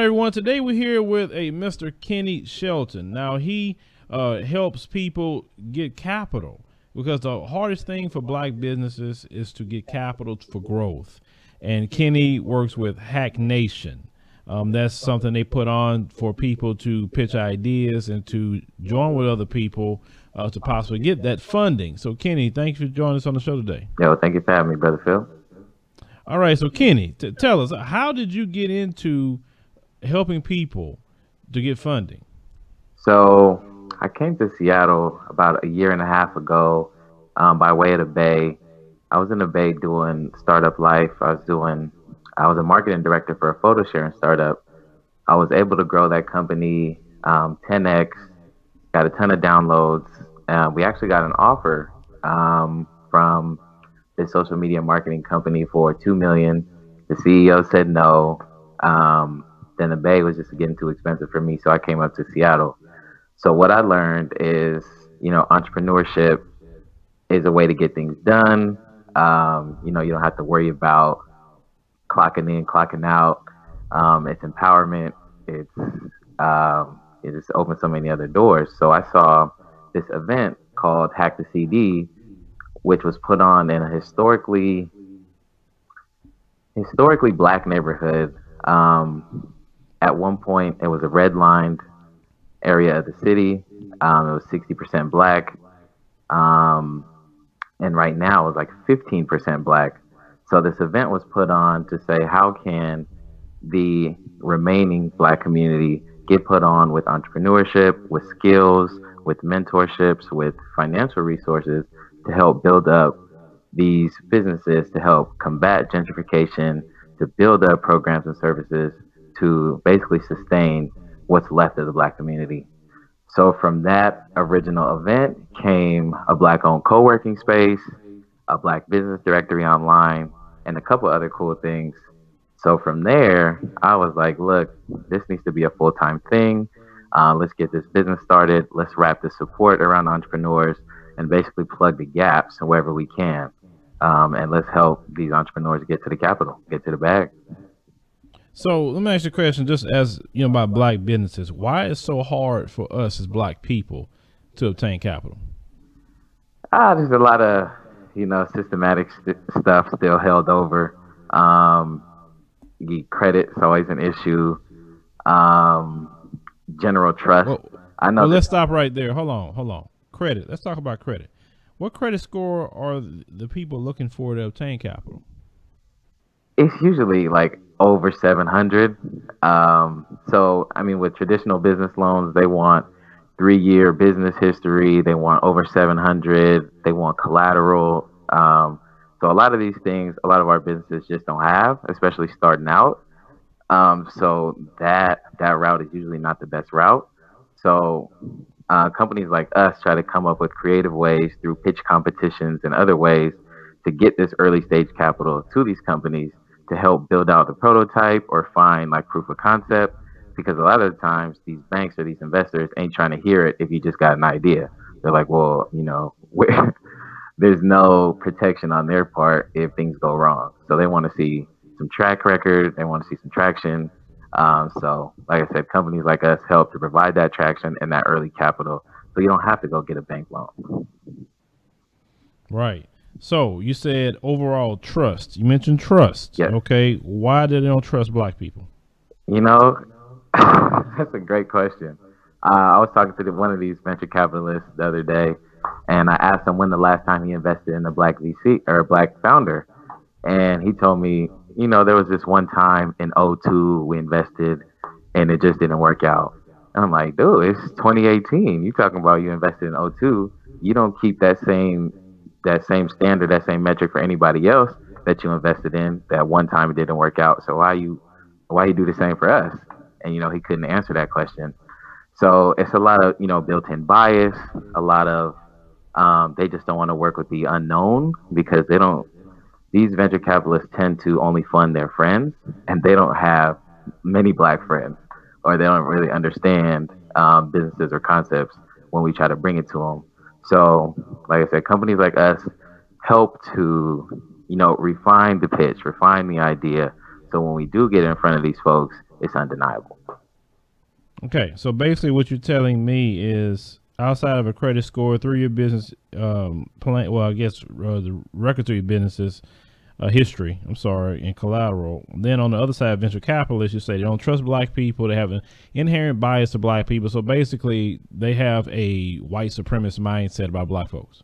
everyone. Today we're here with a Mr. Kenny Shelton. Now, he helps people get capital because the hardest thing for black businesses is to get capital for growth. And Kenny works with Hack Nation. That's something they put on for people to pitch ideas and to join with other people to possibly get that funding. So, Kenny, thank you for joining us on the show today. Yo, thank you for having me, Brother Phil. All right, so Kenny, tell us, how did you get into helping people to get funding? So I came to Seattle about a year and a half ago by way of the Bay. I was in the Bay doing startup life. I was a marketing director for a photo sharing startup. I was able to grow that company 10x, got a ton of downloads. We actually got an offer from this social media marketing company for $2 million. The CEO said no. Then the Bay was just getting too expensive for me, so I came up to Seattle. So what I learned is, entrepreneurship is a way to get things done. You don't have to worry about clocking in, clocking out. It's empowerment. It just opens so many other doors. So I saw this event called Hack the CD, which was put on in a historically black neighborhood. At one point, it was a red-lined area of the city. It was 60% black, and right now it's like 15% black. So this event was put on to say, how can the remaining black community get put on with entrepreneurship, with skills, with mentorships, with financial resources to help build up these businesses, to help combat gentrification, to build up programs and services to basically sustain what's left of the black community. So from that original event came a black-owned co-working space, a black business directory online, and a couple other cool things. So from there, I was like, look, this needs to be a full-time thing. Let's get this business started. Let's wrap the support around entrepreneurs and basically plug the gaps wherever we can. And let's help these entrepreneurs get to the capital, get to the bag. So let me ask you a question, just as about black businesses. Why is it so hard for us as black people to obtain capital? There's a lot of, systematic stuff still held over. Credit's always an issue. General trust. I know. Well, let's stop right there. Hold on. Credit. Let's talk about credit. What credit score are the people looking for to obtain capital? It's usually like over 700. So, with traditional business loans, they want 3-year business history. They want over 700. They want collateral. So a lot of these things, a lot of our businesses just don't have, especially starting out. So that route is usually not the best route. So companies like us try to come up with creative ways through pitch competitions and other ways to get this early stage capital to these companies to help build out the prototype or find like proof of concept. Because a lot of the times these banks or these investors ain't trying to hear it if you just got an idea. They're like, well, there's no protection on their part if things go wrong. So they want to see some track record. They want to see some traction. So like I said, companies like us help to provide that traction and that early capital so you don't have to go get a bank loan. Right. So you said overall trust. You mentioned trust. Yes. Okay. Why do they don't trust black people? That's a great question. I was talking to one of these venture capitalists the other day, and I asked him when the last time he invested in a black VC or a black founder. And he told me, there was this one time in '02 we invested and it just didn't work out. And I'm like, dude, it's 2018. You talking about you invested in '02. You don't keep that same standard, that same metric for anybody else that you invested in. That one time it didn't work out. So why you do the same for us? And, he couldn't answer that question. So it's a lot of, built-in bias, a lot of, they just don't want to work with the unknown because these venture capitalists tend to only fund their friends and they don't have many black friends, or they don't really understand businesses or concepts when we try to bring it to them. So like I said, companies like us help to, refine the pitch, refine the idea. So when we do get in front of these folks, it's undeniable. Okay, so basically what you're telling me is outside of a credit score through your business plan, well, I guess the record through your business's history, I'm sorry, and collateral. Then on the other side, venture capitalists, you say they don't trust black people. They have an inherent bias to black people. So basically they have a white supremacist mindset about black folks.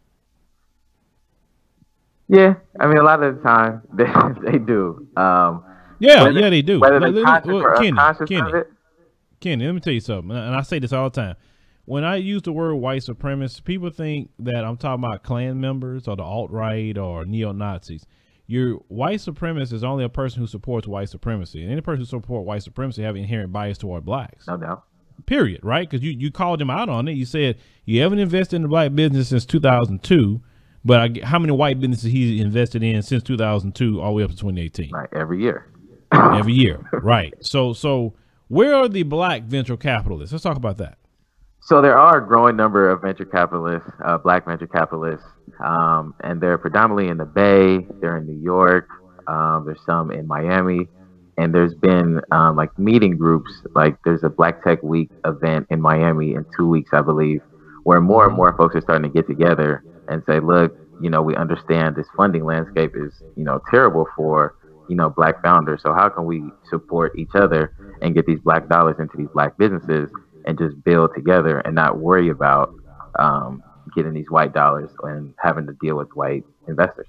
Yeah, I mean, a lot of the time they do. Yeah, they do. Whether they're conscious or unconscious of it. Kenny, let me tell you something, and I say this all the time. When I use the word white supremacist, people think that I'm talking about Klan members or the alt-right or neo-Nazis. Your white supremacist is only a person who supports white supremacy. And any person who supports white supremacy have inherent bias toward blacks. No doubt. Period, right? Because you called them out on it. You said you haven't invested in the black business since 2002, but how many white businesses he's invested in since 2002 all the way up to 2018? Right, every year. Every year, right. So where are the black venture capitalists? Let's talk about that. So there are a growing number of venture capitalists, black venture capitalists, and they're predominantly in the Bay. They're in New York. There's some in Miami, and there's been like meeting groups. Like there's a Black Tech Week event in Miami in 2 weeks, I believe, where more and more folks are starting to get together and say, look, we understand this funding landscape is, terrible for, black founders. So how can we support each other and get these black dollars into these black businesses and just build together and not worry about getting these white dollars and having to deal with white investors.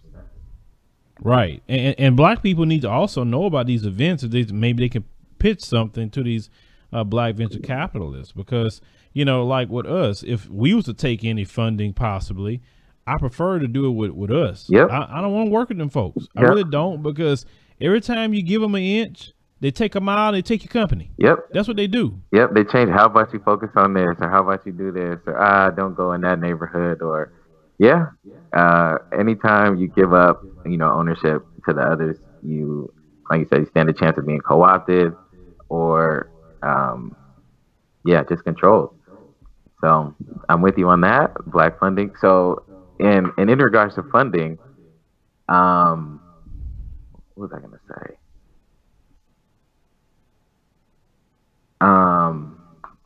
Right. And black people need to also know about these events. Maybe they can pitch something to these black venture capitalists, because, like with us, if we was to take any funding possibly, I prefer to do it with us. Yep. I don't want to work with them folks. Yep. I really don't, because every time you give them an inch, they take a mile, they take your company. Yep. That's what they do. Yep. They change. How about you focus on this, or how about you do this, or don't go in that neighborhood, or anytime you give up, ownership to the others, you, like you said, you stand a chance of being co-opted or, just controlled. So I'm with you on that. Black funding. So in regards to funding, what was I going to say?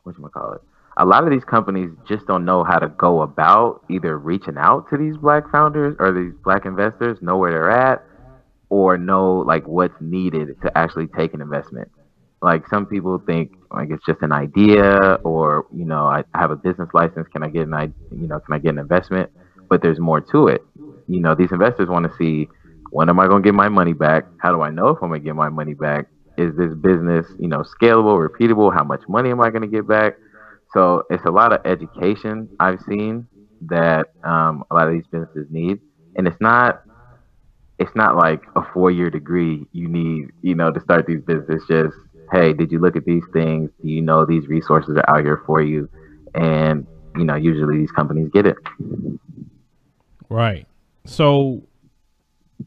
Whatchamacallit? A lot of these companies just don't know how to go about either reaching out to these black founders or these black investors, know where they're at, or know like what's needed to actually take an investment. Like some people think like it's just an idea, or I have a business license. Can I get can I get an investment? But there's more to it. These investors want to see, when am I going to get my money back? How do I know if I'm going to get my money back? Is this business, scalable, repeatable? How much money am I going to get back? So it's a lot of education I've seen that a lot of these businesses need, and it's not like a 4-year degree you need, to start these businesses. Just, hey, did you look at these things? Do you know these resources are out here for you? And usually these companies get it. Right. So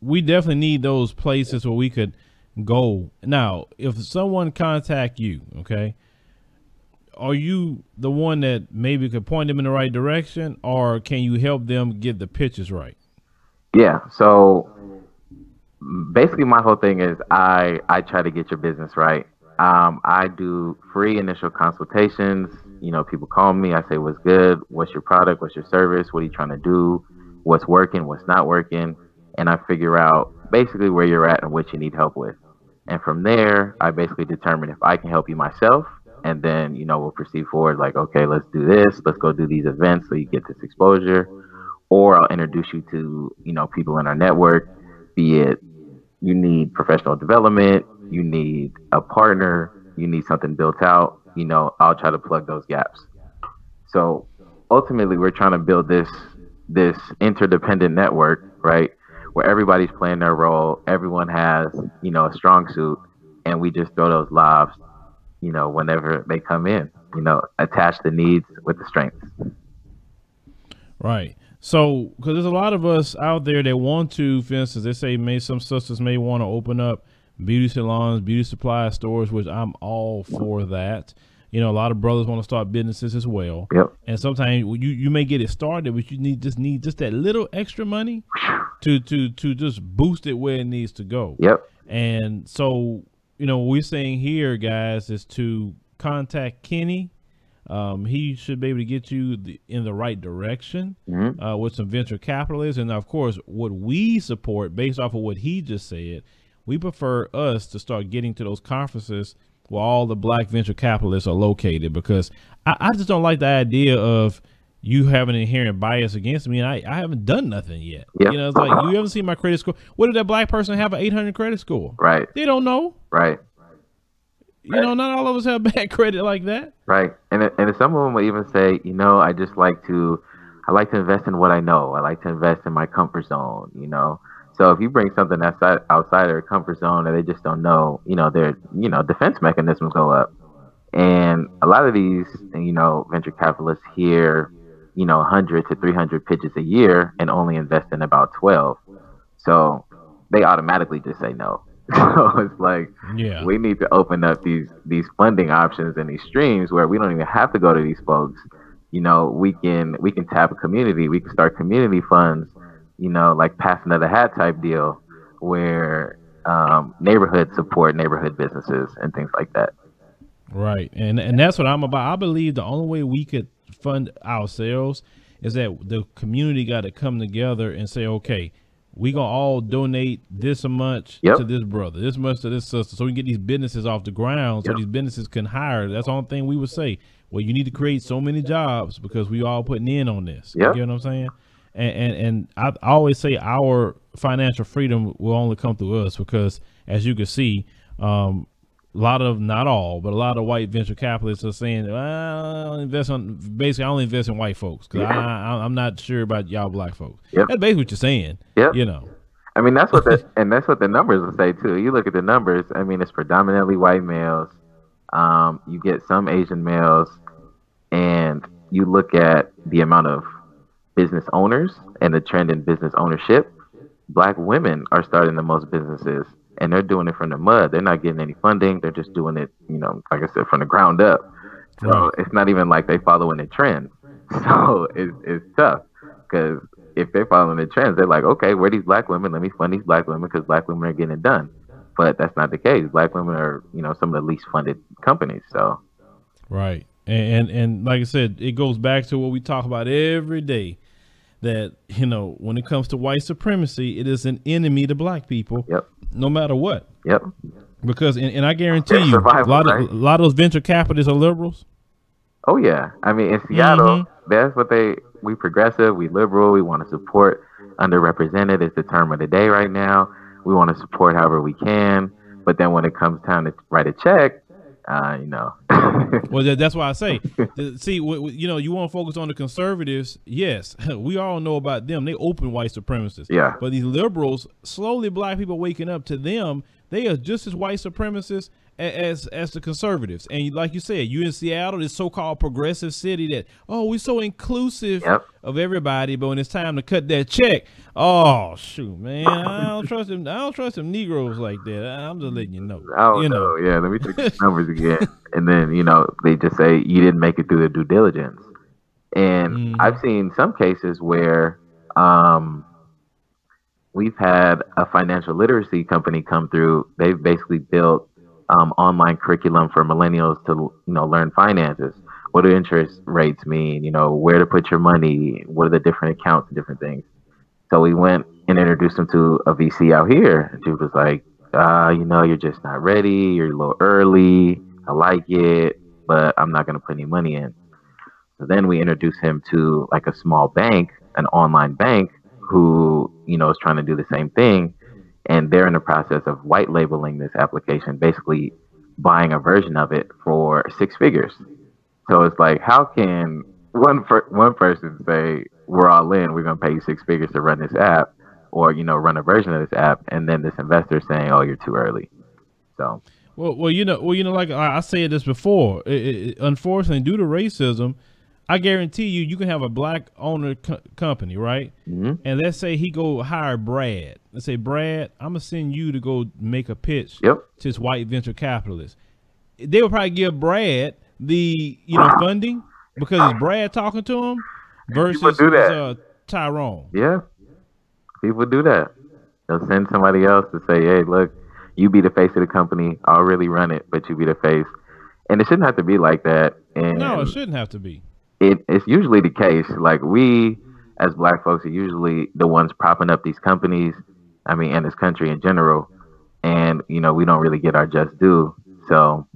we definitely need those places where we could go. Now, if someone contact you, okay, are you the one that maybe could point them in the right direction, or can you help them get the pitches right? Yeah. So basically my whole thing is I try to get your business right. I do free initial consultations. People call me. I say, what's good? What's your product? What's your service? What are you trying to do? What's working? What's not working? And I figure out basically where you're at and what you need help with. And from there, I basically determine if I can help you myself. And then, we'll proceed forward like, okay, let's do this. Let's go do these events so you get this exposure. Or I'll introduce you to, people in our network, be it you need professional development, you need a partner, you need something built out, I'll try to plug those gaps. So ultimately, we're trying to build this interdependent network, right, where everybody's playing their role, everyone has, a strong suit, and we just throw those lobs, whenever they come in, attach the needs with the strengths. Right. So, because there's a lot of us out there that want to, for instance, they say some sisters may want to open up beauty salons, beauty supply stores, which I'm all for that. A lot of brothers want to start businesses as well. Yep. And sometimes you may get it started, but you need just that little extra money to just boost it where it needs to go. Yep. And so what we're saying here, guys, is to contact Kenny. He should be able to get you in the right direction with some venture capitalists. And of course, what we support based off of what he just said, we prefer us to start getting to those conferences where all the black venture capitalists are located, because I just don't like the idea of you have an inherent bias against me, and I haven't done nothing yet. Yep. It's like, you haven't seen my credit score. What did that black person have, an 800 credit score? Right. They don't know. Right. Not all of us have bad credit like that. Right. And some of them will even say, I like to invest in what I know. I like to invest in my comfort zone, So if you bring something that's outside of their comfort zone that they just don't know, their, defense mechanisms go up. And a lot of these, venture capitalists hear, 100 to 300 pitches a year and only invest in about 12. So they automatically just say no. So it's like, we need to open up these funding options and these streams where we don't even have to go to these folks. We can tap a community. We can start community funds, like pass another hat type deal where neighborhoods support neighborhood businesses and things like that. Right. And that's what I'm about. I believe the only way we could fund ourselves is that the community got to come together and say, okay, we gonna all donate this much to this brother, this much to this sister, so we can get these businesses off the ground, so these businesses can hire. That's the only thing we would say. Well, you need to create so many jobs because we all putting in on this. You get what I'm saying? And I always say our financial freedom will only come through us, because as you can see, a lot of, not all, but a lot of white venture capitalists are saying, well, I only invest in white folks because I'm not sure about y'all black folks. That's basically what you're saying. I mean, that's what the numbers will say too. You look at the numbers. I mean, it's predominantly white males. You get some Asian males, and you look at the amount of business owners and the trend in business ownership. Black women are starting the most businesses, and they're doing it from the mud. They're not getting any funding. They're just doing it, like I said, from the ground up. So it's not even like they following the trends. So it's tough, because if they're following the trends, they're like, okay, where are these black women? Let me fund these black women because black women are getting it done. But that's not the case. Black women are, some of the least funded companies. So, right. And like I said, it goes back to what we talk about every day, that, when it comes to white supremacy, it is an enemy to black people, no matter what. Because, and I guarantee you, a lot of those venture capitalists are liberals. Oh, yeah. I mean, in Seattle, that's what we progressive, we liberal, we want to support underrepresented is the term of the day right now. We want to support however we can. But then when it comes time to write a check, Well, that's why I say, see, you want to focus on the conservatives. Yes, we all know about them. They open white supremacists. But these liberals, slowly black people waking up to them. They are just as white supremacists as the conservatives. And like you said, you in Seattle, this so-called progressive city that, we're so inclusive of everybody, but when it's time to cut that check, oh shoot, man, I don't trust them. I don't trust them Negroes like that. I'm just letting you know. Yeah, let me take the numbers again. And then, they just say you didn't make it through the due diligence. And I've seen some cases where we've had a financial literacy company come through. They've basically built online curriculum for millennials to, learn finances. What do interest rates mean? Where to put your money? What are the different accounts and different things? So we went and introduced them to a VC out here. And she was like, you're just not ready. You're a little early. I like it, but I'm not going to put any money in. So then we introduced him to like a small bank, an online bank, who, is trying to do the same thing. And they're in the process of white labeling this application, basically buying a version of it for 6 figures. So it's like, how can one person say, we're all in, we're going to pay you 6 figures to run this app, or, run a version of this app, and then this investor saying, oh, you're too early. So, well, like I said this before, unfortunately, due to racism, I guarantee you can have a black owner company, right? And let's say he go hire Brad. Let's say, Brad, I'm going to send you to go make a pitch to this white venture capitalist. They would probably give Brad the, funding because it's Brad talking to him versus Tyrone. Yeah. People do that. They'll send somebody else to say, hey, look, You be the face of the company. I'll really run it, but you be the face. And it shouldn't have to be like that. No, it And shouldn't have to be. it's usually the case. Like we, as black folks, are usually the ones propping up these companies. I mean, and this country in general. And we don't really get our just due. So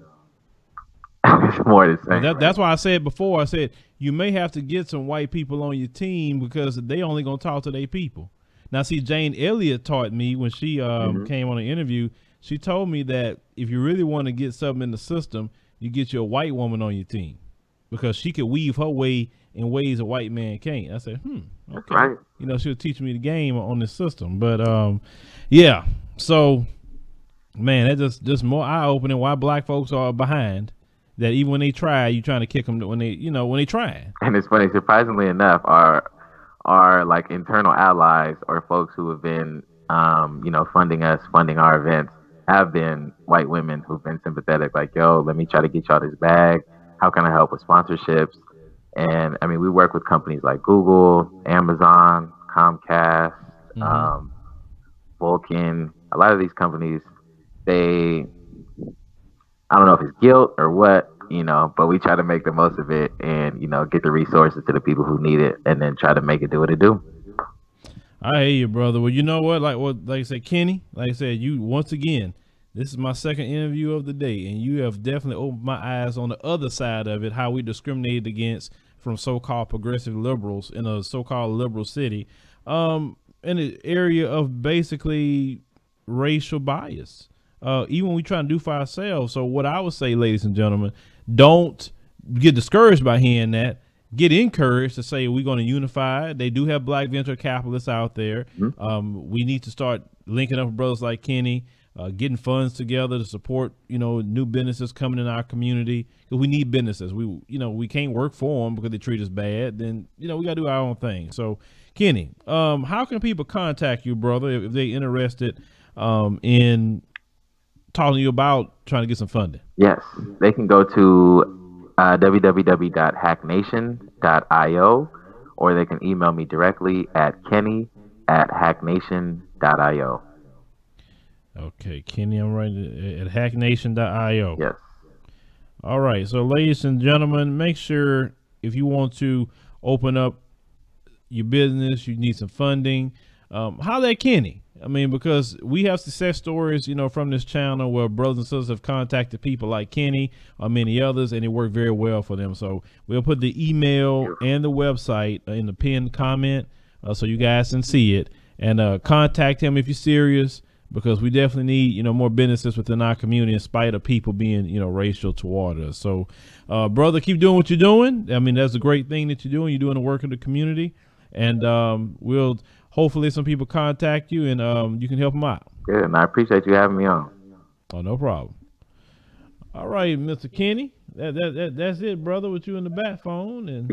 it's more the Well, same. that's why I said before. I said you may have to get some white people on your team because they only gonna talk to their people. Now, see, Jane Elliott taught me when she came on an interview. She told me that if you really want to get something in the system, you get you a white woman on your team because she could weave her way in ways a white man can't. I said, okay. Right. She'll teach me the game on this system. But yeah. So, man, that's just more eye opening why black folks are behind. That even when they try, you trying to kick them when they try. And it's funny, surprisingly enough, our like internal allies or folks who have been, funding us, funding our events, have been white women who've been sympathetic. Like, yo, let me try to get y'all this bag. How can I help with sponsorships? And I mean, we work with companies like Google, Amazon, Comcast, Vulcan. A lot of these companies, I don't know if it's guilt or what, but we try to make the most of it and, get the resources to the people who need it and then try to make it do what it do. I hear you, brother. Well, you know what? Like I said, Kenny, like I said, you once again, this is my second interview of the day, and you have definitely opened my eyes on the other side of it, how we discriminated against from so-called progressive liberals in a so-called liberal city, in an area of basically racial bias. Even when we try to do for ourselves. So what I would say, ladies and gentlemen, don't get discouraged by hearing that. Get encouraged to say we're going to unify. They do have black venture capitalists out there. We need to start linking up with brothers like Kenny, getting funds together to support, new businesses coming in our community. Because we need businesses. We can't work for them because they treat us bad. Then, we got to do our own thing. So, Kenny, how can people contact you, brother, if they're interested in talking to you about trying to get some funding? Yes, they can go to www.hacknation.io, or they can email me directly at kenny@hacknation.io. Okay, Kenny, I'm right at hacknation.io. Yes. All right, so ladies and gentlemen, make sure if you want to open up your business, you need some funding, holler at Kenny. I mean, because we have success stories, from this channel where brothers and sisters have contacted people like Kenny or many others, and it worked very well for them. So we'll put the email and the website in the pinned comment so you guys can see it. And contact him if you're serious, because we definitely need, more businesses within our community in spite of people being, racial toward us. So, brother, keep doing what you're doing. I mean, that's a great thing that you're doing. You're doing the work of the community. And we'll hopefully some people contact you and you can help them out. Good, and I appreciate you having me on. Oh, no problem. All right, Mr. Kenny, that's it, brother, with you in the bat phone. And